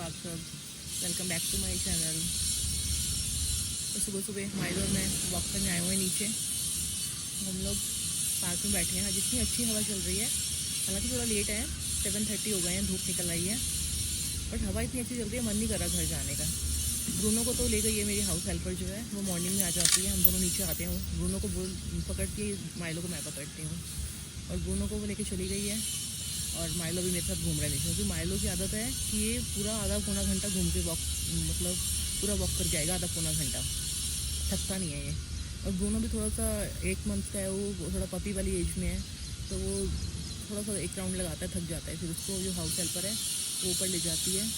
आप सब, welcome back to my channel. तो सुबह सुबह माइलो और मैं वॉक करने आए हुए हैं नीचे। हम लोग पार्क में बैठे हैं। आज इतनी अच्छी हवा चल रही है, हालांकि थोड़ा लेट है, 7:30 हो गए हैं, धूप निकल आई है, बट हवा इतनी अच्छी चल रही है, मन नहीं कर रहा घर जाने का। ब्रूनो को तो ले गई है मेरी हाउस हेल्पर जो है, वो मॉर्निंग में आ जाती है, हम दोनों नीचे आते हैं। ब्रूनो को पकड़ती है, माइलो को मैं पकड़ती हूँ, और ब्रूनो को वो लेके चली गई है। और माइलो भी मेरे साथ घूम रहा है नीचे, क्योंकि माइलो की आदत है कि ये पूरा आधा पौना घंटा घूम के वॉक, मतलब पूरा वॉक कर जाएगा आधा पौना घंटा, थकता नहीं है ये। और ब्रूनो भी थोड़ा सा 1 मंथ का है, वो थोड़ा पपी वाली एज में है, तो वो थोड़ा सा एक राउंड लगाता है, थक जाता है, फिर उसको जो हाउस हेल्पर है वो ऊपर ले जाती है,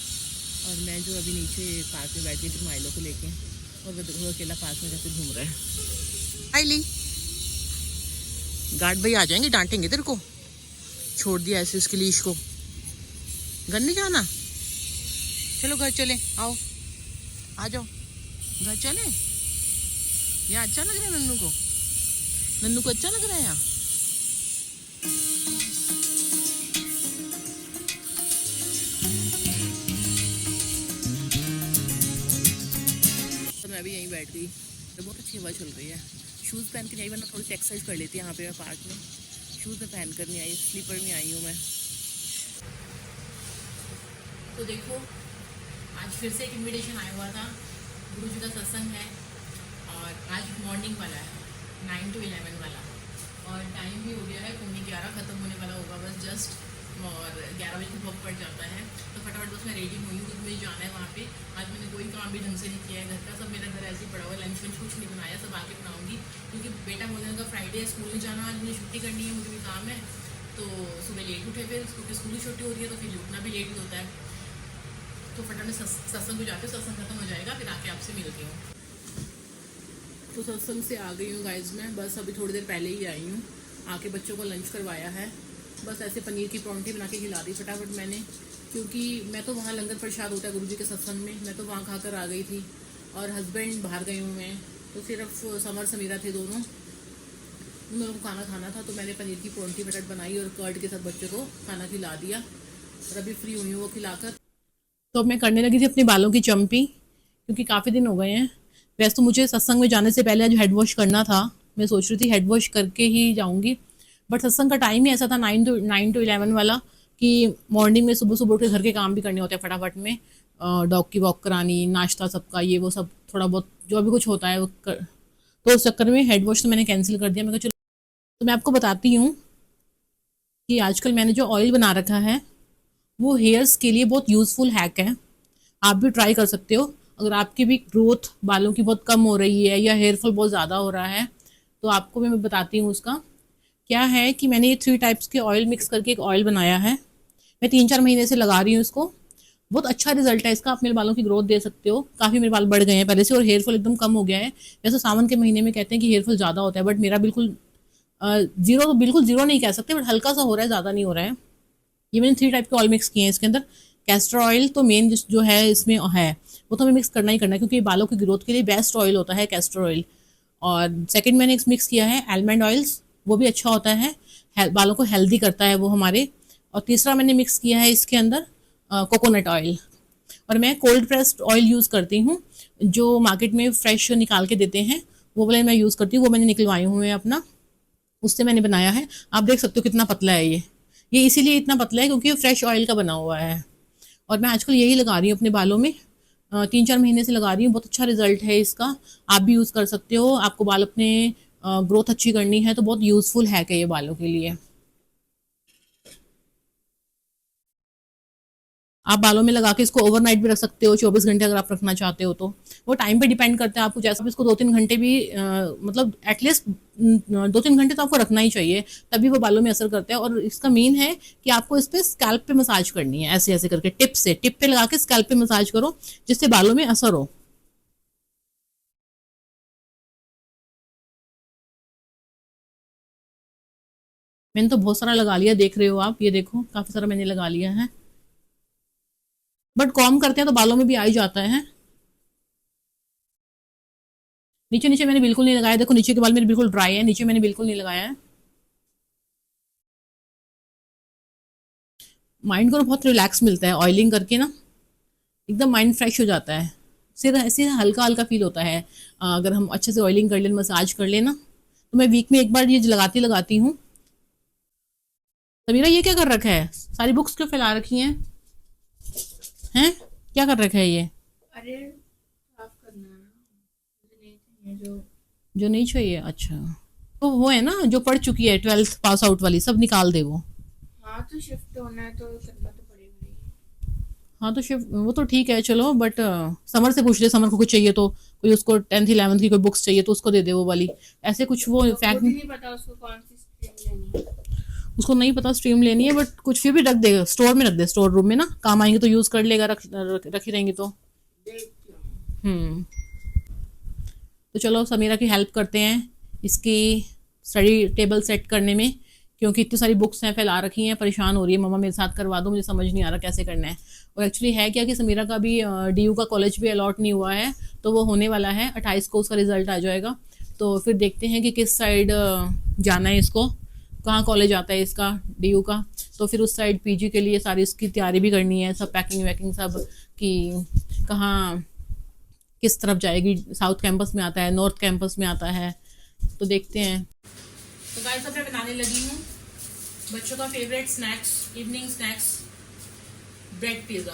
और मैं जो अभी नीचे पार्क में बैठ गई थी माइलो को लेके, और वो अकेला पार्क में जाके घूम रहा है। आईली गार्ड भाई आ जाएंगे, डांटेंगे तेरे को, छोड़ दिया ऐसे उसकी लीश को। घर नहीं जाना, चलो घर चले, आओ आ जाओ, घर चले। यहाँ अच्छा लग रहा है नन्नू को, नन्नू को अच्छा लग रहा है यहाँ। तो मैं भी यहीं बैठ गई, तो बहुत अच्छी हवा चल रही है। शूज़ पहन के नहीं, वरना थोड़ी सी एक्सरसाइज कर लेती है यहाँ पे मैं पार्क में। शूज़ में पहन कर नहीं आई, स्लीपर में आई हूँ मैं। तो देखो, आज फिर से एक इनविटेशन आया हुआ था, गुरु जी का सत्संग है, और आज मॉर्निंग वाला है, 9 to 11 वाला, और टाइम भी हो गया है, 11 ख़त्म होने वाला होगा बस जस्ट, और 11 बजे तक वक्त पड़ जाता है। तो फटाफट बस मैं रेडी हुई हूँ, क्योंकि मुझे जाना है वहाँ पे। आज मैंने कोई काम भी ढंग से नहीं किया है घर का, सब मेरा घर ऐसे ही पड़ा हुआ है, लंच वंच कुछ नहीं बनाया, सब आके बनाऊँगी, क्योंकि बेटा बोलने का फ्राइडे स्कूल नहीं जाना, आज मुझे छुट्टी करनी है, मुझे भी काम है। तो सुबह लेट उठे, फिर क्योंकि स्कूल की छुट्टी हो रही है, तो फिर उठना भी लेट ही होता है। तो फटाफट सत्संग को जाके, सत्संग खत्म हो जाएगा, फिर आके आपसे मिलती हूँ। तो सत्संग से आ गई हूँ गाइज मैं, बस अभी थोड़ी देर पहले ही आई हूँ। आके बच्चों को लंच करवाया है, बस ऐसे पनीर की परौंठी बना के खिला दी फटाफट मैंने, क्योंकि मैं तो वहाँ लंगर प्रसाद होता है गुरुजी के सत्संग में, मैं तो वहाँ खाकर आ गई थी, और हस्बैंड बाहर गए हुए हैं, तो सिर्फ समर समीरा थे दोनों, उन लोगों को खाना खाना था, तो मैंने पनीर की परौंठी फटाफट बनाई और कर्ड के साथ बच्चों को खाना खिला दिया, और अभी फ्री हुई हूँ वो खिलाकर। तो अब मैं करने लगी थी अपने बालों की चम्पी, क्योंकि काफ़ी दिन हो गए हैं। वैसे तो मुझे सत्संग में जाने से पहले आज हेड वॉश करना था, मैं सोच रही थी हेड वॉश करके ही जाऊंगी, बट सत्संग का टाइम ही ऐसा था 9 to 11 वाला, कि मॉर्निंग में सुबह सुबह उठ के घर के काम भी करने होते हैं फटाफट में, डॉग की वॉक करानी, नाश्ता सबका, ये वो सब थोड़ा बहुत जो भी कुछ होता है वो तो उस चक्कर में हेड वॉश तो मैंने कैंसिल कर दिया। मैं कहा चलो, तो मैं आपको बताती हूँ कि आजकल मैंने जो ऑयल बना रखा है वो हेयर्स के लिए बहुत यूज़फुल हैक है, आप भी ट्राई कर सकते हो। अगर आपकी भी ग्रोथ बालों की बहुत कम हो रही है, या हेयर फॉल बहुत ज़्यादा हो रहा है, तो आपको मैं बताती हूँ उसका क्या है। कि मैंने ये 3 टाइप्स के ऑयल मिक्स करके एक ऑयल बनाया है, मैं 3-4 महीने से लगा रही हूँ इसको, बहुत अच्छा रिजल्ट है इसका, आप मेरे बालों की ग्रोथ दे सकते हो। काफ़ी मेरे बाल बढ़ गए हैं पहले से, और हेयर फॉल एकदम कम हो गया है। वैसे सावन के महीने में कहते हैं कि हेयर फॉल ज़्यादा होता है, बट मेरा बिल्कुल जीरो, तो बिल्कुल जीरो नहीं कह सकते, बट हल्का सा हो रहा है, ज़्यादा नहीं हो रहा है। ये मैंने 3 टाइप के ऑयल मिक्स किए हैं इसके अंदर। कैस्टर ऑयल तो मेन जो है इसमें है, वो तो हमें मिक्स करना ही करना है, क्योंकि बालों की ग्रोथ के लिए बेस्ट ऑयल होता है कैस्टर ऑयल। और सेकंड मैंने मिक्स किया है आलमंड ऑयल्स, वो भी अच्छा होता है, बालों को हेल्दी करता है वो हमारे। और तीसरा मैंने मिक्स किया है इसके अंदर कोकोनट ऑयल। और मैं कोल्ड प्रेस्ड ऑयल यूज़ करती हूँ, जो मार्केट में फ्रेश निकाल के देते हैं, वो वाले मैं यूज़ करती हूँ, वो मैंने निकलवाए हुए हैं अपना, उससे मैंने बनाया है। आप देख सकते हो कितना पतला है ये इसीलिए इतना पतला है क्योंकि ये फ्रेश ऑयल का बना हुआ है। और मैं आजकल यही लगा रही हूँ अपने बालों में, 3-4 महीने से लगा रही हूँ, बहुत अच्छा रिजल्ट है इसका, आप भी यूज़ कर सकते हो। आपको बाल अपने ग्रोथ अच्छी करनी है तो बहुत यूज़फुल है कि ये बालों के लिए। आप बालों में लगा के इसको ओवरनाइट भी रख सकते हो, 24 घंटे अगर आप रखना चाहते हो तो। वो टाइम पे डिपेंड करता है आपको, जैसा भी इसको 2-3 घंटे भी मतलब एटलीस्ट 2-3 घंटे तो आपको रखना ही चाहिए, तभी वो बालों में असर करता है। और इसका मेन है कि आपको इस पर स्कैल्प पे मसाज करनी है, ऐसे ऐसे करके टिप पे लगा के स्कैल्प पे मसाज करो, जिससे बालों में असर हो। मैंने तो बहुत सारा लगा लिया, देख रहे हो आप, ये देखो काफी सारा मैंने लगा लिया है, बट कॉम करते हैं तो बालों में भी आ ही जाता है। नीचे नीचे मैंने बिल्कुल नहीं लगाया, देखो नीचे के बाल मेरे बिल्कुल ड्राई है, नीचे मैंने बिल्कुल नहीं लगाया है। माइंड को ना बहुत रिलैक्स मिलता है ऑयलिंग करके ना, एकदम माइंड फ्रेश हो जाता है, सिर ऐसे हल्का हल्का फील होता है। अगर हम अच्छे से ऑयलिंग कर लें, मसाज कर लें ना, तो मैं वीक में एक बार ये लगाती हूँ। समीरा ये क्या कर रखा है, सारी बुक्स क्यों फैला रखी हैं? हैं क्या कर रखा है ये? अरे साफ करना है ना, मुझे नहीं चाहिए जो नहीं चाहिए, अच्छा। तो वो है ना जो पढ़ चुकी है, 12th पास आउट वाली, सब निकाल दे वो। हाँ तो शिफ्ट होना है तो करना तो पड़ेगा ही। हाँ तो शिफ्ट वो तो ठीक है चलो, बट समर से पूछ ले, समर को कुछ चाहिए तो, कोई उसको 10th 11th की कोई बुक्स चाहिए तो उसको दे दे वो वाली, ऐसे कुछ वो तो फैक्ट। खुद ही नहीं पता उसको कौन सी स्ट्रीम लेनी है। उसको नहीं पता स्ट्रीम लेनी है, बट कुछ फिर भी रख दे, स्टोर में रख दे, स्टोर रूम में ना, काम आएंगे तो यूज कर लेगा, रखी रहेंगी तो। देखती हूँ। तो चलो समीरा की हेल्प करते हैं इसकी स्टडी टेबल सेट करने में, क्योंकि इतनी सारी बुक्स हैं फैला रखी हैं, परेशान हो रही है, मम्मा मेरे साथ करवा दो, मुझे समझ नहीं आ रहा कैसे करना है। और एक्चुअली है क्या कि समीरा का भी DU का कॉलेज भी अलॉट नहीं हुआ है, तो वो होने वाला है 28 को, उसका रिजल्ट आ जाएगा। तो फिर देखते हैं कि किस साइड जाना है इसको, कहाँ कॉलेज आता है इसका DU का। तो फिर उस साइड PG के लिए सारी इसकी तैयारी भी करनी है, सब पैकिंग वैकिंग सब, कि कहाँ किस तरफ जाएगी, साउथ कैंपस में आता है, नॉर्थ कैंपस में आता है, तो देखते हैं। तो गाइस अब मैं बनाने लगी हूँ बच्चों का favourite snacks, evening snacks, bread pizza,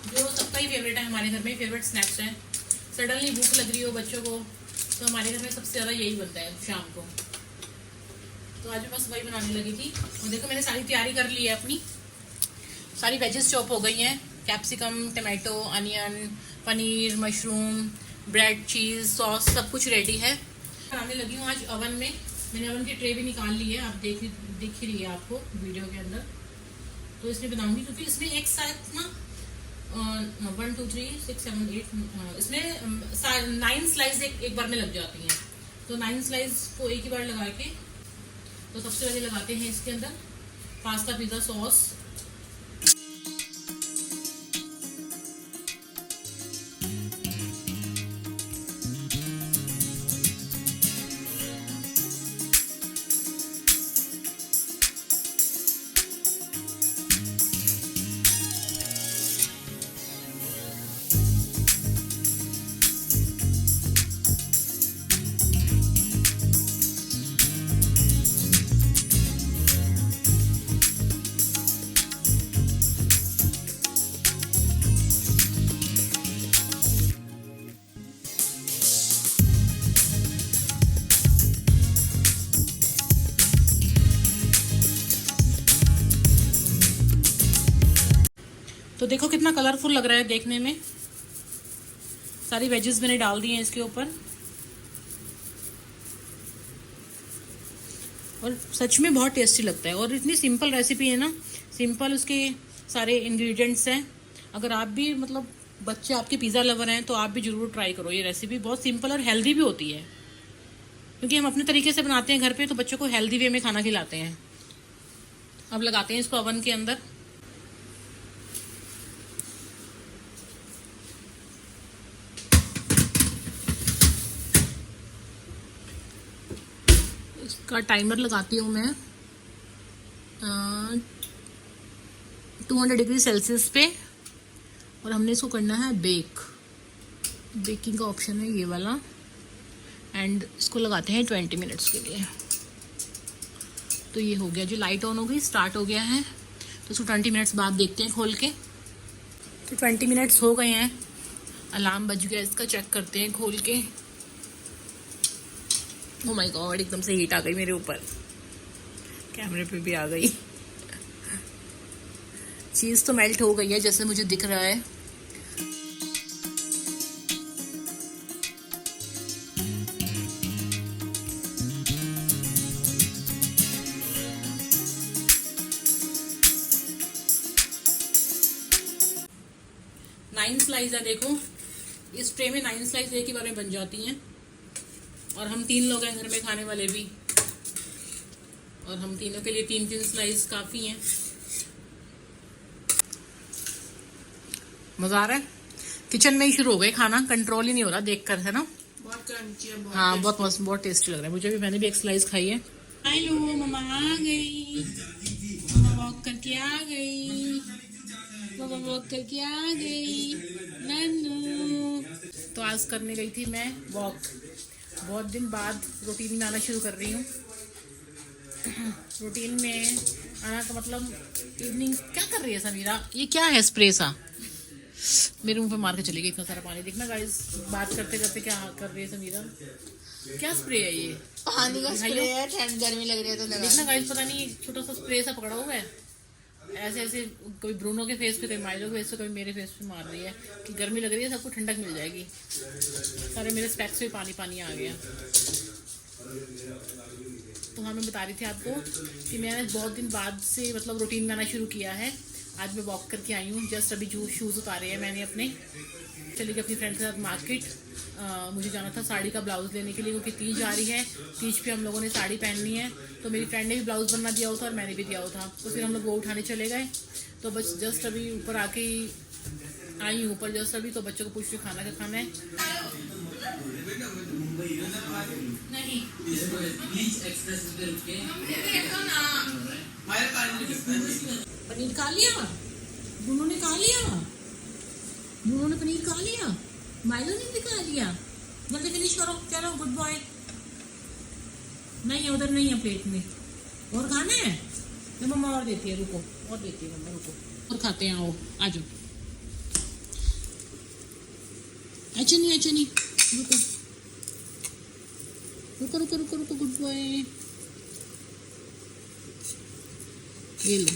जो सबका ही फेवरेट है, हमारे घर में फेवरेट स्नैक्स है। सडनली भूख लग रही हो बच्चों को, तो हमारे घर में सबसे ज़्यादा यही बनता है शाम को। तो आज मैं बस वही बनाने लगी थी, और देखो मैंने सारी तैयारी कर ली है अपनी, सारी वेजेस चॉप हो गई हैं, capsicum, tomato, onion, paneer, mushroom, bread, cheese, sauce, सब कुछ रेडी है। बनाने लगी हूँ आज ओवन में, मैंने ओवन की ट्रे भी निकाल ली है, आप दिख ही रही है आपको वीडियो के अंदर। तो इसमें बनाऊंगी, क्योंकि इसमें एक साथ ना 1 2 3 6 7 8 इसमें 9 स्लाइस एक बार में लग जाती हैं। तो 9 स्लाइस को एक ही बार लगा के, तो सबसे पहले लगाते हैं इसके अंदर पास्ता पिज़्ज़ा सॉस। तो देखो कितना कलरफुल लग रहा है देखने में, सारी वेजेस मैंने डाल दी हैं इसके ऊपर, और सच में बहुत टेस्टी लगता है। और इतनी सिंपल रेसिपी है ना, सिंपल उसके सारे इंग्रेडिएंट्स हैं। अगर आप भी मतलब बच्चे आपके पिज़्ज़ा लवर हैं तो आप भी ज़रूर ट्राई करो, ये रेसिपी बहुत सिंपल और हेल्दी भी होती है, क्योंकि हम अपने तरीके से बनाते हैं घर पे, तो बच्चों को हेल्दी वे में खाना खिलाते हैं। अब लगाते हैं इसको ओवन के अंदर। इसका टाइमर लगाती हूँ मैं 200 डिग्री सेल्सियस पे, और हमने इसको करना है बेकिंग का ऑप्शन है ये वाला, एंड इसको लगाते हैं 20 मिनट्स के लिए। तो ये हो गया, जो लाइट ऑन हो गई, स्टार्ट हो गया है, तो इसको 20 मिनट्स बाद देखते हैं खोल के। तो 20 मिनट्स हो गए हैं, अलार्म बज गया इसका, चेक करते हैं खोल के। ओ माय गॉड, एकदम से हीट आ गई मेरे ऊपर, कैमरे पे भी आ गई। चीज़ तो मेल्ट हो गई है जैसे मुझे दिख रहा है। नाइन स्लाइस है, देखो इस ट्रे में 9 स्लाइस एक ही बार में बन जाती हैं, और हम 3 लोग हैं घर में खाने वाले भी, और हम तीनों के लिए 3 स्लाइस काफ़ी हैं। मज़ा आ रहा है, किचन में ही शुरू हो गए खाना, कंट्रोल ही नहीं हो रहा देखकर, है ना। बहुत क्रंची है, हाँ बहुत मस्त, बहुत टेस्टी लग रहा है मुझे भी, मैंने भी एक स्लाइस खाई है। हेलो मम्मा आ गई, मम्मा वॉक करके आ गई, पापा वॉक करके आ गई नन्नू। तो आज करने गई थी मैं वॉक, बहुत दिन बाद रूटीन में आना शुरू कर रही हूँ। रूटीन में आना का मतलब इवनिंग। क्या कर रही है समीरा? ये क्या है स्प्रे सा? मेरे मुंह पे मार के चली गई इतना सारा पानी। देखना गाइस, बात करते करते क्या कर रही है समीरा। क्या स्प्रे है ये? पानी का स्प्रे है, ठंड गर्मी लग रही है तो लगा। देखना गाइस, पता नहीं छोटा सा स्प्रे सा पकड़ा हुआ है, ऐसे ऐसे कभी ब्रूनो के फेस पे, कभी माइलो के फेस पे, कभी मेरे फेस पे मार रही है कि गर्मी लग रही है, सबको ठंडक मिल जाएगी। सारे मेरे स्पेक्स पे पानी पानी आ गया। तो हाँ, मैं बता रही थी आपको कि मैंने बहुत दिन बाद से मतलब रूटीन में आना शुरू किया है। आज मैं वॉक करके आई हूँ, जस्ट अभी जो शूज़ उतारे हैं मैंने अपने। चली गई अपनी फ्रेंड के साथ मार्केट। मुझे जाना था साड़ी का ब्लाउज़ लेने के लिए, क्योंकि तीज आ रही है। तीज पे हम लोगों ने साड़ी पहननी है, तो मेरी फ्रेंड ने भी ब्लाउज़ बनना दिया हुआ था और मैंने भी दिया हुआ था। तो फिर हम लोग वो उठाने चले गए। तो बस जस्ट अभी ऊपर आके ही आई हूँ, ऊपर जस्ट अभी। तो बच्चों को पूछ रही खाना क्या खाना है। नहीं पनीर खा लिया, दोनों ने खा लिया, दोनों ने पनीर खा लिया, माइलो ने भी खा लिया। जल्दी फिनिश करो, चलो गुड बॉय। नहीं है उधर, नहीं है प्लेट में, और खाना है तो मम्मा और देती है, रुको और देती है मम्मा, रुको और खाते हैं। आओ आ जाओ। अच्छा नहीं, अच्छा नहीं, रुको रुको रुको रुको रुको, गुड बॉय। ये लो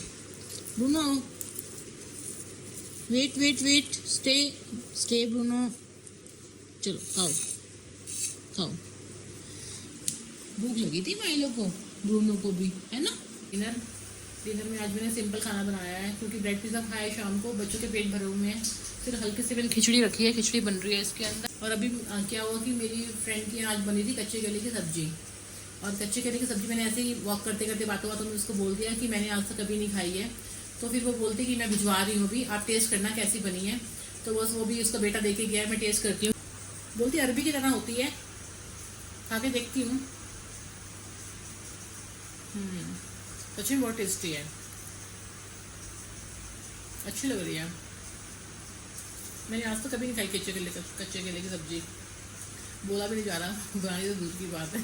Bruno, wait wait wait, stay stay Bruno. चलो खाओ खाओ। भूख लगी थी माइलो को, ब्रूनो को भी, है ना। डिनर में आज मैंने सिंपल खाना बनाया है, क्योंकि ब्रेड पिज़्ज़ा खाया है शाम को, बच्चों के पेट भरे हुए हैं। फिर हल्के से मैंने खिचड़ी रखी है, खिचड़ी बन रही है इसके अंदर। और अभी क्या हुआ कि मेरी फ्रेंड की आज बनी थी कच्चे केले की सब्जी। और कच्चे केले की सब्जी मैंने ऐसे ही वॉक करते करते बातों बातों में उसको बोल दिया कि मैंने आज तक कभी नहीं खाई है। तो फिर वो बोलती कि मैं भिजवा रही हूँ अभी, आप टेस्ट करना कैसी बनी है। तो बस वो भी उसका बेटा देके गया है, मैं टेस्ट करती हूँ। बोलती अरबी की तरह होती है, खा के देखती हूँ। सच में बहुत टेस्टी है, अच्छी लग रही है। मैंने आज तक कभी नहीं खाई कच्चे केले की सब्जी। बोला भी नहीं जा रहा, बनानी तो दूर की बात है।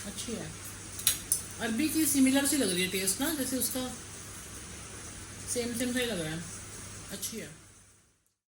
अच्छी है, अरबी की सिमिलर सी लग रही है टेस्ट ना, जैसे उसका सेम सा ही लग रहा है। अच्छी है।